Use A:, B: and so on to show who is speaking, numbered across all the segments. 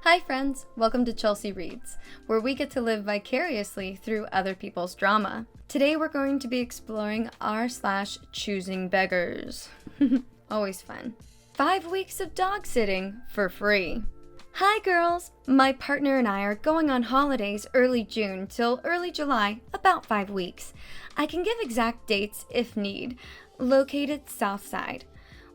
A: Hi friends, welcome to Chelsea Reads, where we get to live vicariously through other people's drama. Today we're going to be exploring r/ChoosingBeggars. Always fun. 5 weeks of dog sitting for free. Hi girls! My partner and I are going on holidays early June till early July, about 5 weeks. I can give exact dates if need. Located south side.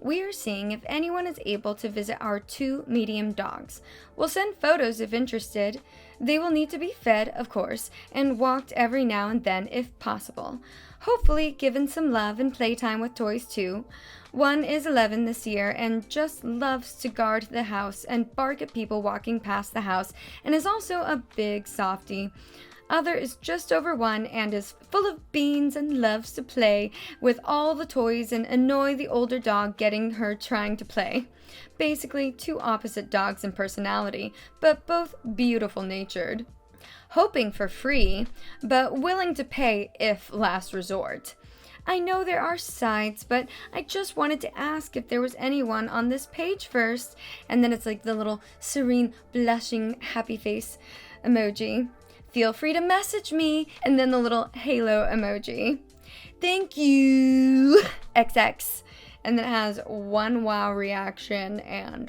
A: We are seeing if anyone is able to visit our 2 medium dogs. We'll send photos if interested. They will need to be fed, of course, and walked every now and then if possible. Hopefully given some love and playtime with toys too. One is 11 this year and just loves to guard the house and bark at people walking past the house and is also a big softie. Other is just over 1 and is full of beans and loves to play with all the toys and annoy the older dog getting her trying to play. Basically, 2 opposite dogs in personality, but both beautiful natured. Hoping for free, but willing to pay if last resort. I know there are sites, but I just wanted to ask if there was anyone on this page first. And then it's like the little serene, blushing, happy face emoji. Feel free to message me, and then the little halo emoji. Thank you, XX. And then it has 1 wow reaction and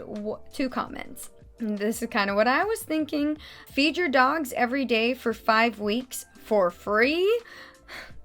A: 2 comments. And this is kind of what I was thinking. Feed your dogs every day for 5 weeks for free?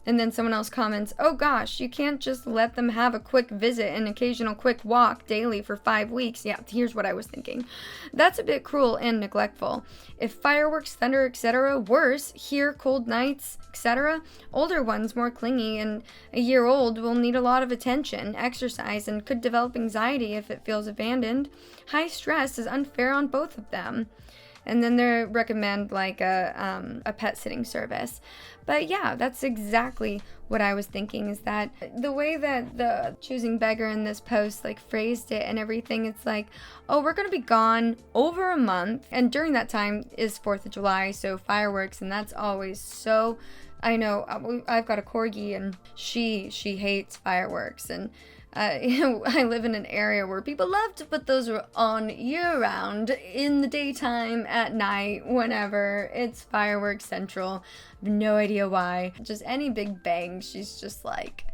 A: And then someone else comments, oh gosh, you can't just let them have a quick visit and occasional quick walk daily for 5 weeks. Yeah, here's what I was thinking. That's a bit cruel and neglectful. If fireworks, thunder, etc., worse, here, cold nights, etc., older ones more clingy and a year old will need a lot of attention, exercise, and could develop anxiety if it feels abandoned. High stress is unfair on both of them. And then they recommend like a pet sitting service. But yeah, that's exactly what I was thinking, is that the way that the Choosing Beggar in this post like phrased it and everything, it's like, oh, we're going to be gone over a month. And during that time is 4th of July, so fireworks, and that's always so, I know, I've got a corgi and she hates fireworks, and I live in an area where people love to put those on year-round, in the daytime, at night, whenever. It's fireworks central. I have no idea why. Just any big bang, she's just like,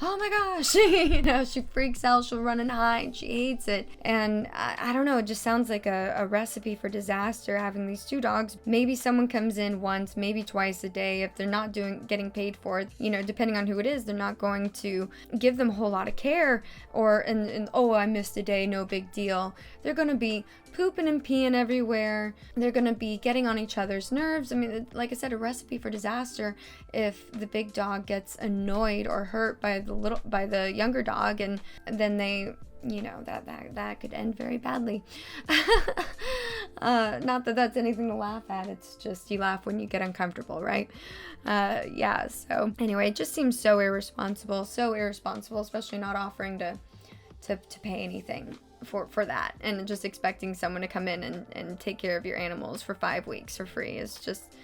A: oh my gosh, she freaks out, she'll run and hide, she hates it. And I don't know, it just sounds like a recipe for disaster, having these 2 dogs. Maybe someone comes in once, maybe twice a day. If they're not getting paid for it, depending on who it is, they're not going to give them a whole lot of care, or, and oh, I missed a day, no big deal. They're gonna be pooping and peeing everywhere. They're gonna be getting on each other's nerves. I mean, like I said, a recipe for disaster if the big dog gets annoyed or hurt by the younger dog, and then they, that could end very badly. Not that that's anything to laugh at. It's just you laugh when you get uncomfortable, right? Yeah. So anyway, it just seems so irresponsible, especially not offering to pay anything for that, and just expecting someone to come in and take care of your animals for 5 weeks for free is just,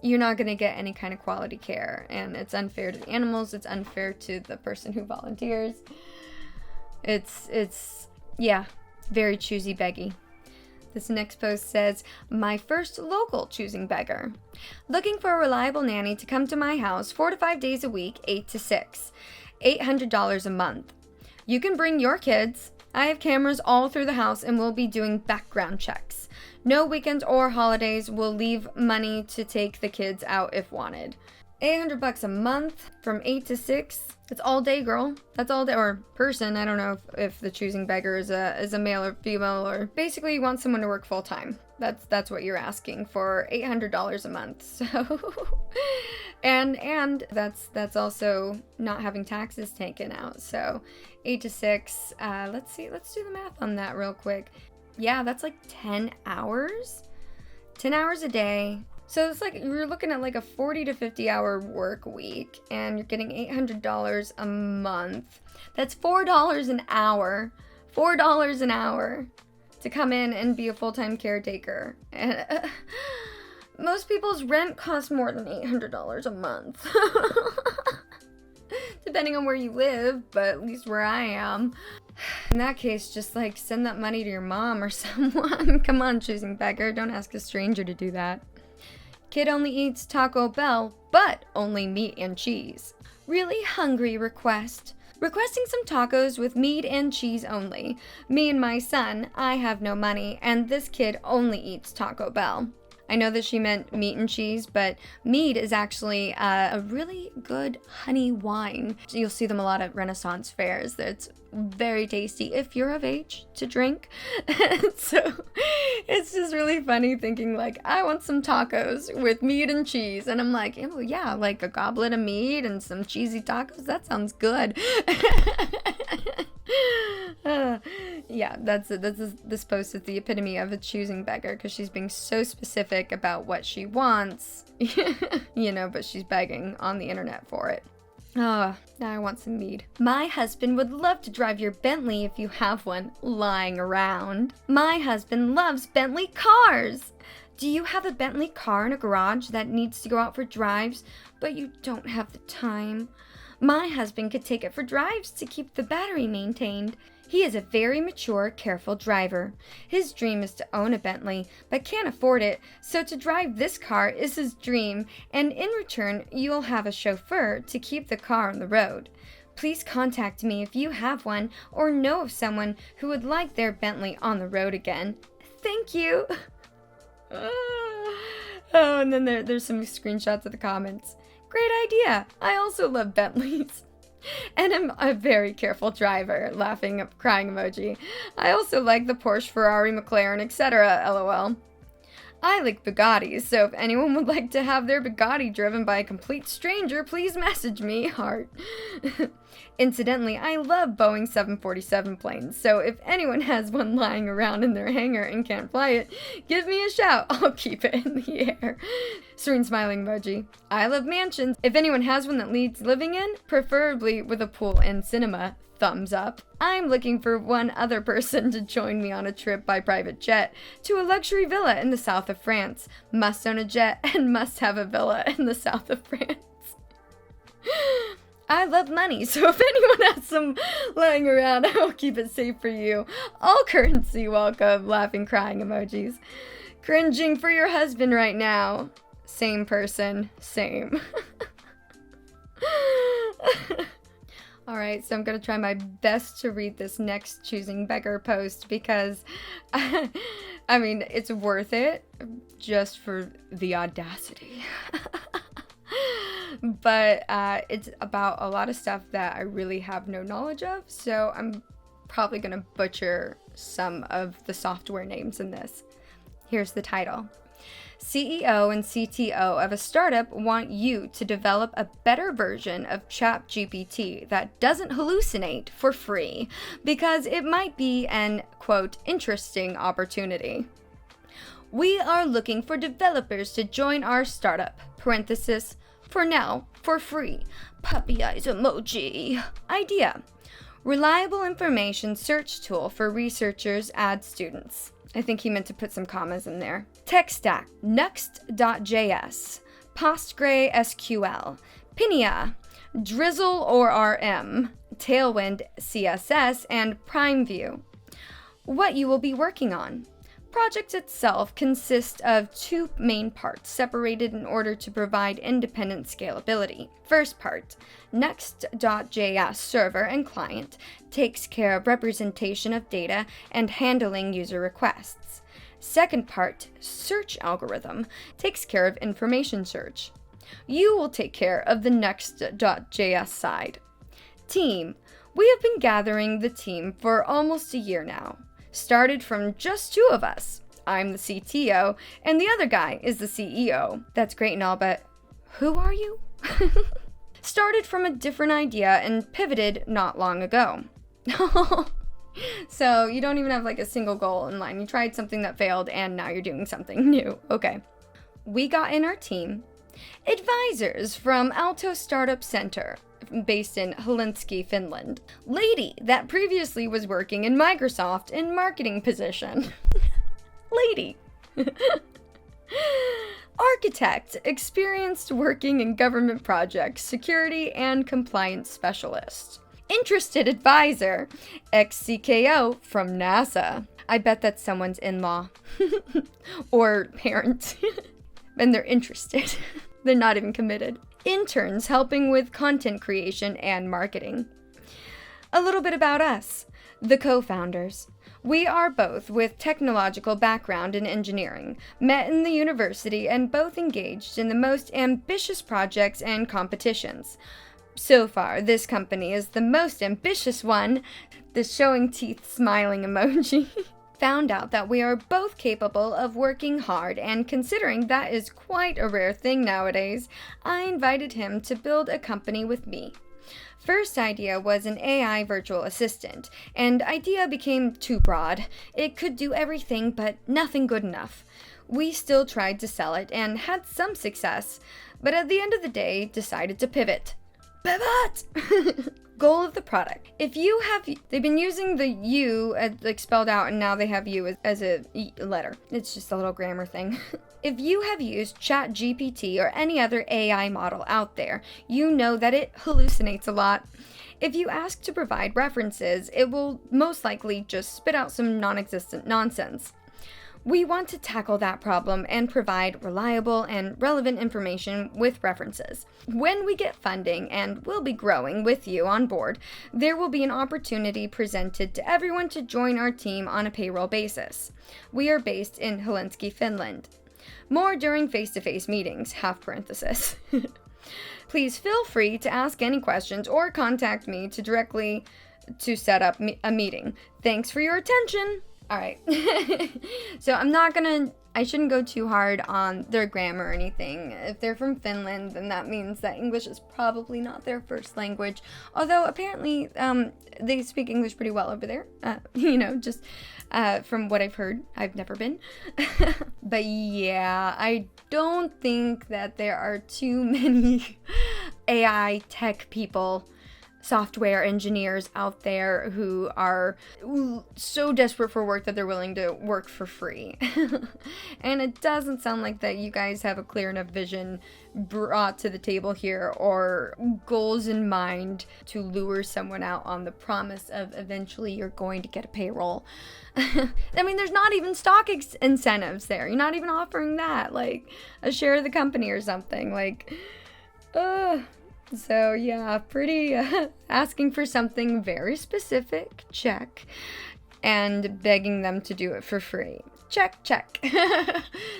A: you're not going to get any kind of quality care, and it's unfair to the animals, it's unfair to the person who volunteers. It's yeah, very choosy beggy. This next post says, my first local choosing beggar. Looking for a reliable nanny to come to my house 4 to 5 days a week, 8 to 6. $800 a month. You can bring your kids. I have cameras all through the house and we'll be doing background checks. No weekends or holidays. We'll leave money to take the kids out if wanted. $800 a month from 8 to 6. That's all day, girl. That's all day, or person. I don't know if the choosing beggar is a male or female, or basically you want someone to work full time. That's what you're asking for, $800 a month. So, and that's also not having taxes taken out. So, 8 to 6. Let's do the math on that real quick. Yeah, that's like 10 hours. 10 hours a day. So it's like you're looking at like a 40 to 50 hour work week, and you're getting $800 a month. That's $4 an hour. $4 an hour to come in and be a full-time caretaker. And most people's rent costs more than $800 a month. Depending on where you live, but at least where I am. In that case, just like send that money to your mom or someone. Come on, choosing beggar. Don't ask a stranger to do that. Kid only eats Taco Bell, but only meat and cheese. Really hungry request. Requesting some tacos with meat and cheese only. Me and my son, I have no money, and this kid only eats Taco Bell. I know that she meant meat and cheese, but mead is actually a really good honey wine. You'll see them a lot at Renaissance fairs. It's very tasty if you're of age to drink. So it's just really funny thinking like, I want some tacos with meat and cheese. And I'm like, oh yeah, like a goblet of meat and some cheesy tacos. That sounds good. Yeah, this post is the epitome of a choosing beggar because she's being so specific about what she wants, but she's begging on the internet for it. Now I want some mead. My husband would love to drive your Bentley if you have one lying around. My husband loves Bentley cars. Do you have a Bentley car in a garage that needs to go out for drives, but you don't have the time? My husband could take it for drives to keep the battery maintained. He is a very mature, careful driver. His dream is to own a Bentley, but can't afford it, so to drive this car is his dream, and in return, you'll have a chauffeur to keep the car on the road. Please contact me if you have one or know of someone who would like their Bentley on the road again. Thank you. Oh, and then there's some screenshots of the comments. Great idea. I also love Bentleys. And I'm a very careful driver, laughing, crying emoji. I also like the Porsche, Ferrari, McLaren, etc. LOL. I like Bugattis, so if anyone would like to have their Bugatti driven by a complete stranger, please message me, heart. Incidentally, I love Boeing 747 planes, so if anyone has one lying around in their hangar and can't fly it, give me a shout. I'll keep it in the air. Serene smiling emoji. I love mansions. If anyone has one that needs living in, preferably with a pool and cinema, thumbs up. I'm looking for one other person to join me on a trip by private jet to a luxury villa in the south of France. Must own a jet and must have a villa in the south of France. I love money, so if anyone has some lying around, I will keep it safe for you. All currency welcome, laughing, crying emojis. Cringing for your husband right now. Same person, same. Alright, so I'm going to try my best to read this next Choosing Beggar post because, I mean, it's worth it just for the audacity. But it's about a lot of stuff that I really have no knowledge of, so I'm probably going to butcher some of the software names in this. Here's the title. CEO and CTO of a startup want you to develop a better version of ChatGPT that doesn't hallucinate for free because it might be an, quote, interesting opportunity. We are looking for developers to join our startup, parenthesis, for now, for free, puppy eyes emoji. Idea. Reliable information search tool for researchers and students. I think he meant to put some commas in there. Tech stack, Next.js, PostgreSQL, Pinia, Drizzle or RM, Tailwind CSS, and PrimeView. What you will be working on. Project itself consists of two main parts separated in order to provide independent scalability. First part, Next.js server and client, takes care of representation of data and handling user requests. Second part, search algorithm, takes care of information search. You will take care of the Next.js side. Team, we have been gathering the team for almost a year now. Started from just two of us. I'm the CTO, and the other guy is the CEO. That's great and all, but who are you? Started from a different idea and pivoted not long ago. So you don't even have like a single goal in line. You tried something that failed, and now you're doing something new. Okay. We got in our team advisors from Aalto Startup Center, based in Helsinki, Finland. Lady that previously was working in Microsoft in marketing position. Lady. Architect, experienced working in government projects, security and compliance specialist. Interested advisor, ex-CKO from NASA. I bet that's someone's in-law or parent, and they're interested. They're not even committed. Interns helping with content creation and marketing. A little bit about us, the co-founders. We are both with technological background in engineering, met in the university, and both engaged in the most ambitious projects and competitions. So far, this company is the most ambitious one, the showing teeth smiling emoji. Found out that we are both capable of working hard, and considering that is quite a rare thing nowadays, I invited him to build a company with me. First idea was an AI virtual assistant, and idea became too broad. It could do everything, but nothing good enough. We still tried to sell it and had some success, but at the end of the day, decided to pivot. Pivot! Goal of the product. If you have, they've been using the U like spelled out, and now they have U as a letter. It's just a little grammar thing. If you have used ChatGPT or any other AI model out there, you know that it hallucinates a lot. If you ask to provide references, it will most likely just spit out some non-existent nonsense. We want to tackle that problem and provide reliable and relevant information with references. When we get funding, and we'll be growing with you on board, there will be an opportunity presented to everyone to join our team on a payroll basis. We are based in Helsinki, Finland. More during face-to-face meetings, half parenthesis. Please feel free to ask any questions or contact me directly to set up a meeting. Thanks for your attention! Alright, so I shouldn't go too hard on their grammar or anything. If they're from Finland, then that means that English is probably not their first language. Although apparently they speak English pretty well over there, just from what I've heard. I've never been. But yeah, I don't think that there are too many AI tech people, software engineers out there who are so desperate for work that they're willing to work for free. And it doesn't sound like that you guys have a clear enough vision brought to the table here, or goals in mind to lure someone out on the promise of eventually you're going to get a payroll. I mean, there's not even stock incentives there. You're not even offering that, like a share of the company or something. So yeah, pretty asking for something very specific, check, and begging them to do it for free. Check, check.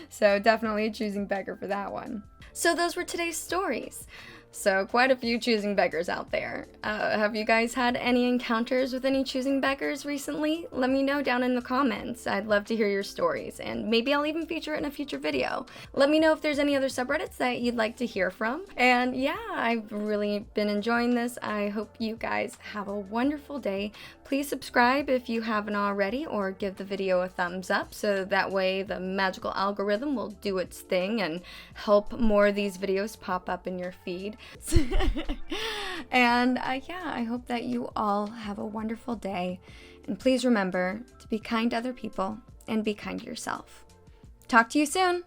A: So definitely a choosing beggar for that one. So those were today's stories. So quite a few choosing beggars out there. Have you guys had any encounters with any choosing beggars recently? Let me know down in the comments. I'd love to hear your stories, and maybe I'll even feature it in a future video. Let me know if there's any other subreddits that you'd like to hear from. And yeah, I've really been enjoying this. I hope you guys have a wonderful day. Please subscribe if you haven't already, or give the video a thumbs up so that way the magical algorithm will do its thing and help more of these videos pop up in your feed. And yeah, I hope that you all have a wonderful day, and please remember to be kind to other people and be kind to yourself. Talk to you soon.